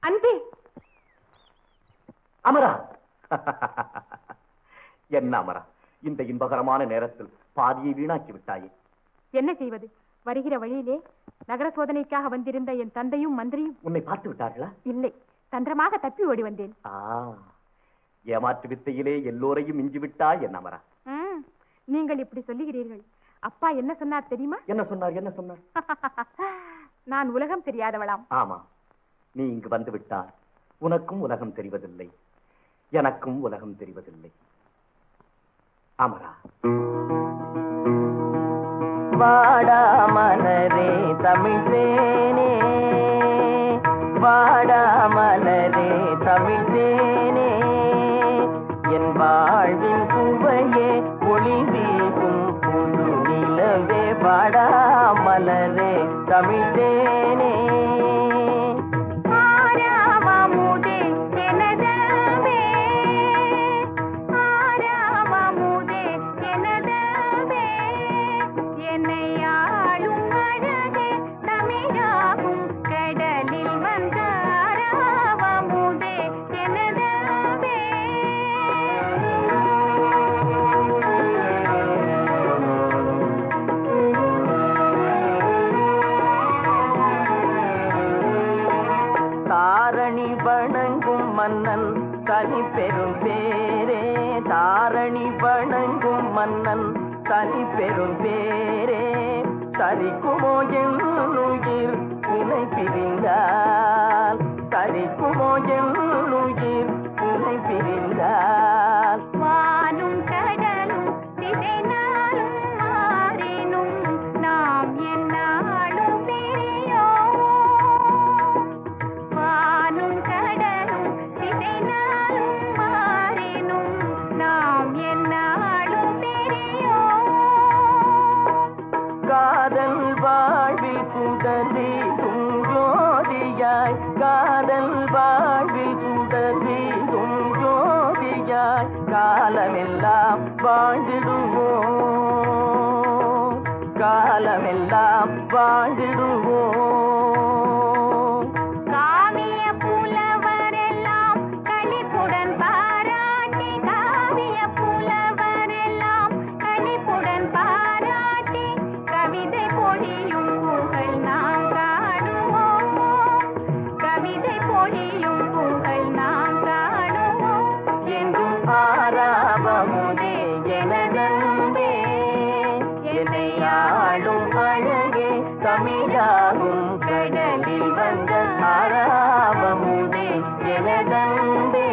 அன்பே. அமரா. என்ன அமரா, இந்த இன்பகரமான நேரத்தில் பாதியை வீணாக்கி விட்டாயே. என்ன செய்வது? வருகிற வழியிலே நகர சோதனைக்காக வந்திருந்த என் தந்தையும் மந்திரியும் உன்னை பார்த்து விட்டார்களா? இல்லை, தந்திரமாக தப்பி ஓடி வந்தேன். ஏமாற்று வித்தையிலே எல்லோரையும் மிஞ்சி விட்டா என்ன அமரா? நீங்கள் இப்படி சொல்லுகிறீர்கள். அப்பா என்ன சொன்னார் தெரியுமா? என்ன சொன்னார்? என்ன சொன்னார்? நான் உலகம் தெரியாதவளாம். ஆமா, நீ இங்கு வந்து விட்டால் உனக்கும் உலகம் தெரிவதில்லை, எனக்கும் உலகம் தெரிவதில்லை. அமரா. வாடா மலரே தமிழ்தேனே, வாடா மலரே தமிழ்தேனே, என் வாழ்வின் சுவையே ஒளி வீசும் புது நிலவே, வாடா மலரே தமிழ்தேனே. மன்னன் தனி பெரும் பேரே, தாரணி வணங்கும் மன்னன் தனி பெரும் பேரே, தரிக்குமோ என்னுயிர் உனை பிரிந்தால், தரிக்குமோ என்னுயிர் உனை பிரிந்தால், வானும் கடலும் திசை நாளும் மாறினும் நாம் என்னாலும் பிரியோம். வானும் கடலும் திசை நாளும் மாறினும் நாம் என்னாலும் பிரியோம். காதல் வாழ்வில் சுடர்வீசும் ஜோதியாய், காதல் வாழ்வில் சுடர்வீசும் ஜோதியாய், காலமெல்லாம் வாழ்ந்திடுவோம், காலமெல்லாம் வாழ்ந்திடுவோம். காவிய புலவரெல்லாம் களிப்புடன் பாராட்டி, காவிய புலவரெல்லாம் களிப்புடன் பாராட்டி, கவிதை பொழியும் புகழ் நாம் காணுவோம், கவிதை பொழியும் புகழ் நாம் காணுவோம். என்றும் ஆராவமுதே எனதன்பே, என்னை ஆளும் அழகே தமிழாகும் கடலில் வந்த ஆராவமுதே எனதன்பே.